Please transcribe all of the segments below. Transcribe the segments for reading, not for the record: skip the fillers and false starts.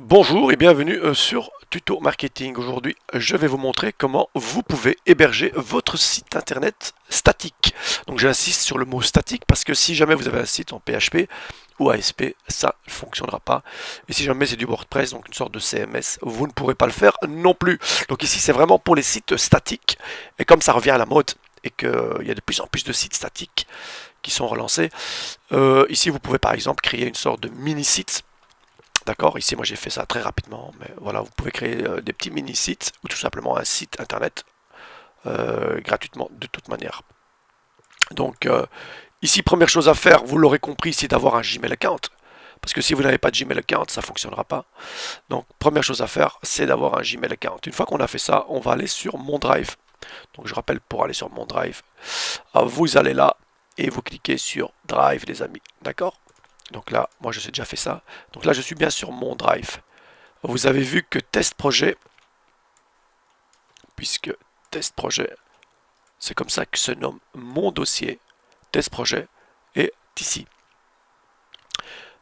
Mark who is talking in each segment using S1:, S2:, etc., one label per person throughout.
S1: Bonjour et bienvenue sur Tuto Marketing. Aujourd'hui, je vais vous montrer comment vous pouvez héberger votre site internet statique. Donc j'insiste sur le mot statique parce que si jamais vous avez un site en PHP ou ASP, ça ne fonctionnera pas. Et si jamais c'est du WordPress, donc une sorte de CMS, vous ne pourrez pas le faire non plus. Donc ici, c'est vraiment pour les sites statiques. Et comme ça revient à la mode et qu'il y a de plus en plus de sites statiques qui sont relancés, ici vous pouvez par exemple créer une sorte de mini-site. D'accord, ici moi j'ai fait ça très rapidement, mais voilà, vous pouvez créer des petits mini-sites ou tout simplement un site internet gratuitement de toute manière. Donc ici, première chose à faire, vous l'aurez compris, c'est d'avoir un Gmail account. Parce que si vous n'avez pas de Gmail account, ça ne fonctionnera pas. Donc première chose à faire, c'est d'avoir un Gmail account. Une fois qu'on a fait ça, on va aller sur mon Drive. Donc je rappelle, pour aller sur mon Drive, vous allez là et vous cliquez sur Drive les amis. D'accord? Donc là, moi je sais déjà fait ça. Donc là, je suis bien sur mon Drive. Vous avez vu que test projet, puisque test projet, c'est comme ça que se nomme mon dossier, test projet est ici.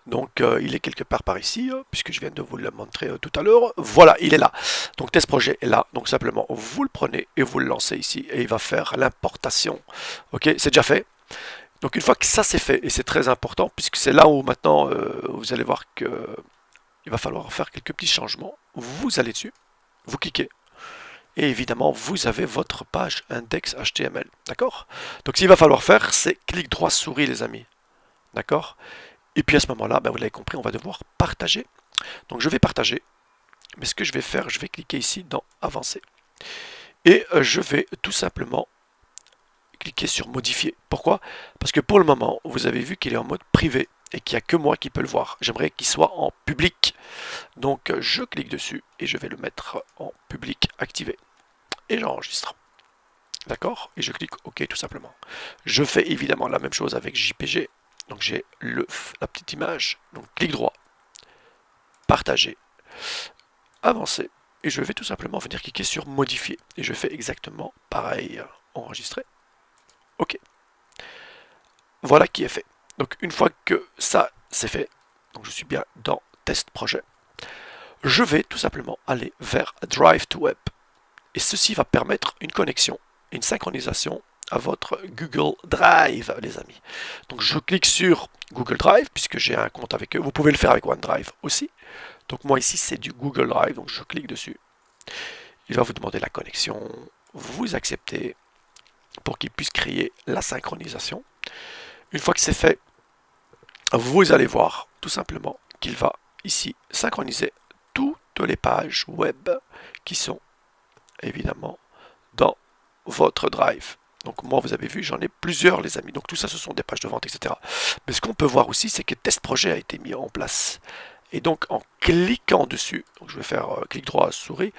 S1: Donc il est quelque part par ici, puisque je viens de vous le montrer tout à l'heure. Voilà, il est là. Donc test projet est là. Donc simplement, vous le prenez et vous le lancez ici. Et il va faire l'importation. Ok, c'est déjà fait. Donc une fois que ça c'est fait, et c'est très important, puisque c'est là où maintenant vous allez voir que il va falloir faire quelques petits changements. Vous allez dessus, vous cliquez. Et évidemment, vous avez votre page index HTML. D'accord? Donc, ce qu'il va falloir faire, c'est clic droit souris, les amis. D'accord? Et puis à ce moment-là, ben, vous l'avez compris, on va devoir partager. Donc, je vais partager. Mais ce que je vais faire, je vais cliquer ici dans Avancer. Et je vais tout simplement cliquer sur Modifier. Pourquoi? Parce que pour le moment, vous avez vu qu'il est en mode privé et qu'il n'y a que moi qui peux le voir. J'aimerais qu'il soit en public. Donc, je clique dessus et je vais le mettre en public activé. Et j'enregistre. D'accord? Et je clique OK tout simplement. Je fais évidemment la même chose avec JPG. Donc j'ai la petite image. Donc clic droit, partager, avancer. Et je vais tout simplement venir cliquer sur modifier. Et je fais exactement pareil. Enregistrer. OK. Voilà qui est fait. Donc une fois que ça c'est fait, donc je suis bien dans test projet, je vais tout simplement aller vers Drive to Web. Et ceci va permettre une connexion, une synchronisation à votre Google Drive, les amis. Donc je clique sur Google Drive, puisque j'ai un compte avec eux. Vous pouvez le faire avec OneDrive aussi. Donc moi ici, c'est du Google Drive, donc je clique dessus. Il va vous demander la connexion. Vous acceptez pour qu'il puisse créer la synchronisation. Une fois que c'est fait, vous allez voir tout simplement qu'il va ici synchroniser toutes les pages web qui sont évidemment dans votre Drive. Donc moi, vous avez vu, j'en ai plusieurs, les amis. Donc tout ça, ce sont des pages de vente, etc. Mais ce qu'on peut voir aussi, c'est que Test Projet a été mis en place. Et donc en cliquant dessus, donc je vais faire clic droit souris,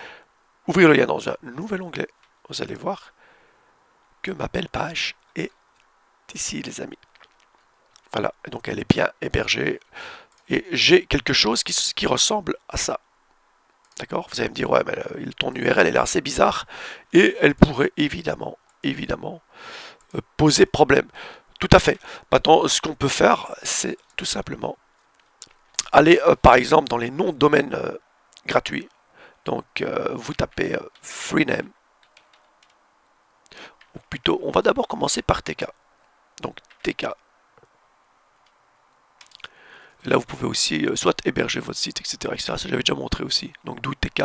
S1: ouvrir le lien dans un nouvel onglet, vous allez voir que ma belle page est ici, les amis. Voilà, et donc elle est bien hébergée. Et j'ai quelque chose qui ressemble à ça. D'accord? Vous allez me dire, ouais, mais ton URL, elle est assez bizarre. Et elle pourrait évidemment, poser problème. Tout à fait. Maintenant, ce qu'on peut faire, c'est tout simplement aller, par exemple, dans les noms de domaines gratuits. Donc, vous tapez Freename. Ou plutôt, on va d'abord commencer par TK. Donc, TK. Là, vous pouvez aussi soit héberger votre site, etc., etc. Ça, j'avais déjà montré aussi. Donc, d'où TK.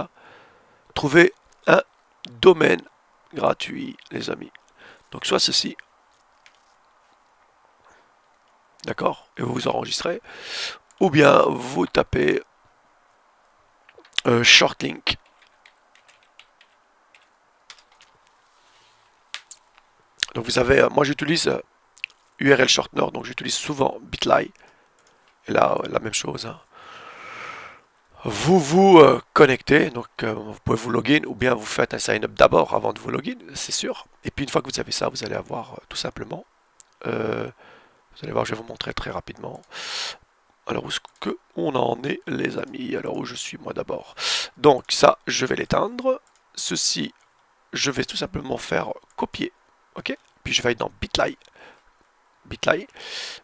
S1: Trouver un domaine gratuit, les amis. Donc, soit ceci. D'accord? Et vous vous enregistrez. Ou bien, vous tapez shortlink. Donc vous avez, moi j'utilise URL shortener, donc j'utilise souvent Bitly. Et là, la même chose, hein. Vous vous connectez, donc vous pouvez vous login ou bien vous faites un sign-up d'abord avant de vous login, c'est sûr. Et puis une fois que vous avez ça, vous allez avoir tout simplement, euh, vous allez voir, je vais vous montrer très rapidement. Alors où est-ce qu'on en est, les amis? Alors où je suis moi d'abord? Donc ça, je vais l'éteindre. Ceci, je vais tout simplement faire copier, ok? Puis je vais aller dans Bitly.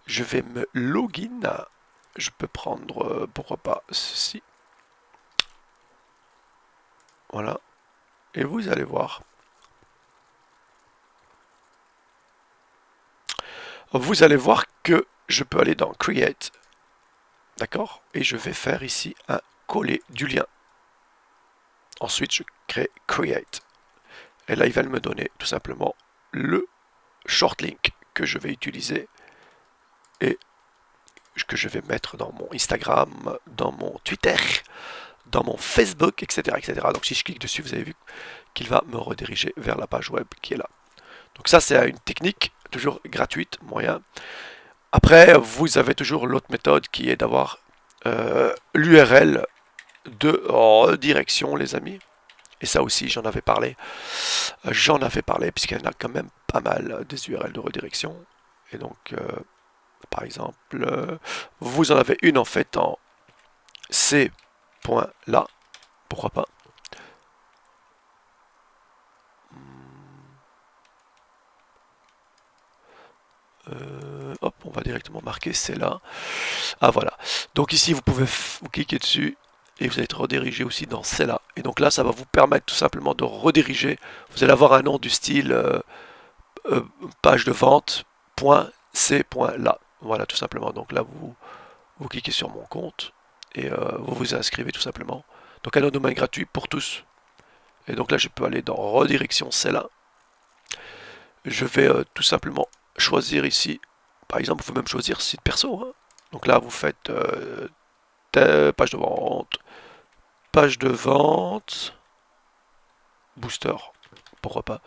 S1: Je vais me login. Je peux prendre, pourquoi pas, ceci. Voilà. Et vous allez voir. Vous allez voir que je peux aller dans Create. D'accord? Et je vais faire ici un coller du lien. Ensuite, je crée Create. Et là, il va me donner tout simplement le short link que je vais utiliser et que je vais mettre dans mon Instagram, dans mon Twitter, dans mon Facebook, etc., etc. Donc si je clique dessus, vous avez vu qu'il va me rediriger vers la page web qui est là. Donc ça, c'est une technique toujours gratuite, moyen. Après, vous avez toujours l'autre méthode qui est d'avoir l'URL de redirection, les amis. Et ça aussi, j'en avais parlé. J'en avais parlé, puisqu'il y en a quand même pas mal des URL de redirection. Et donc, par exemple, vous en avez une en fait en C.là. Pourquoi pas? Hop, on va directement marquer c'est là. Ah voilà. Donc ici, vous pouvez vous cliquer dessus et vous allez être redirigé aussi dans celle-là. Et donc là, ça va vous permettre tout simplement de rediriger. Vous allez avoir un nom du style page de vente .c.là. Voilà, tout simplement. Donc là, vous cliquez sur mon compte et vous vous inscrivez tout simplement. Donc un nom de domaine gratuit pour tous. Et donc là, je peux aller dans redirection celle-là. Je vais tout simplement choisir ici. Par exemple, vous pouvez même choisir site perso. Hein. Donc là, vous faites page de vente, booster, pourquoi pas.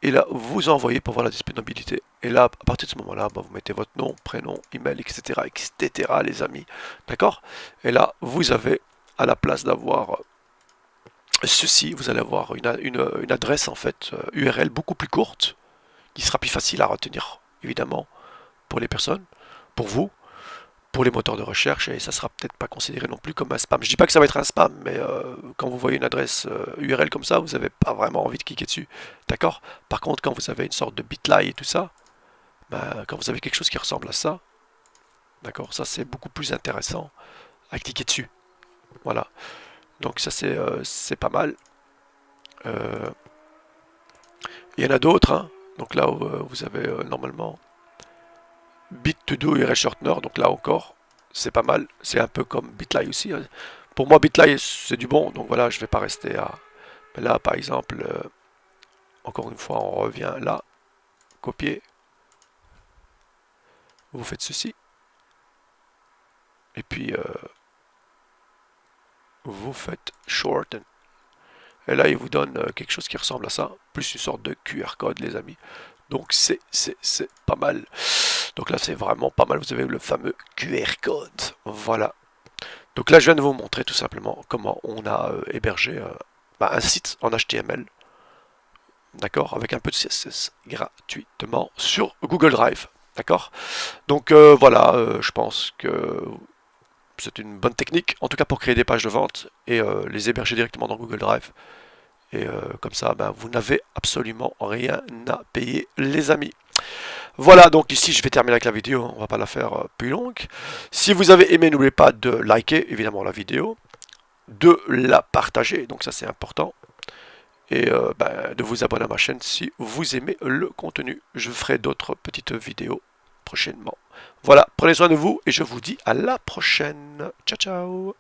S1: Et là, vous envoyez pour voir la disponibilité. Et là, à partir de ce moment-là, bah, vous mettez votre nom, prénom, email, etc., etc., les amis. D'accord? Et là, vous avez, à la place d'avoir ceci, vous allez avoir une adresse, en fait, URL beaucoup plus courte, qui sera plus facile à retenir, évidemment, pour les personnes, pour vous, pour les moteurs de recherche, et ça sera peut-être pas considéré non plus comme un spam. Je dis pas que ça va être un spam, mais quand vous voyez une adresse URL comme ça, vous n'avez pas vraiment envie de cliquer dessus. D'accord? Par contre, quand vous avez une sorte de bitly et tout ça, ben, quand vous avez quelque chose qui ressemble à ça, d'accord, ça c'est beaucoup plus intéressant à cliquer dessus. Voilà. Donc ça c'est pas mal. Euh, Il y en a d'autres, hein. Donc là, vous avez normalement bit2do URL shortener, donc là encore, c'est pas mal. C'est un peu comme bitly aussi. Hein. Pour moi, bitly, c'est du bon, donc voilà, je vais pas rester à... Mais là, par exemple, encore une fois, on revient là, copier, vous faites ceci, et puis vous faites shorten. Et là, il vous donne quelque chose qui ressemble à ça, plus une sorte de QR code, les amis. Donc c'est pas mal. Donc là, c'est vraiment pas mal. Vous avez le fameux QR code. Voilà. Donc là, je viens de vous montrer tout simplement comment on a hébergé bah, un site en HTML, d'accord, avec un peu de CSS gratuitement sur Google Drive, d'accord. Donc voilà, je pense que c'est une bonne technique, en tout cas pour créer des pages de vente et les héberger directement dans Google Drive. Et comme ça, ben, vous n'avez absolument rien à payer, les amis. Voilà, donc ici je vais terminer avec la vidéo, on va pas la faire plus longue. Si vous avez aimé, n'oubliez pas de liker évidemment la vidéo, de la partager, donc ça c'est important, et ben, de vous abonner à ma chaîne si vous aimez le contenu. Je ferai d'autres petites vidéos prochainement. Voilà, prenez soin de vous et je vous dis à la prochaine. Ciao ciao.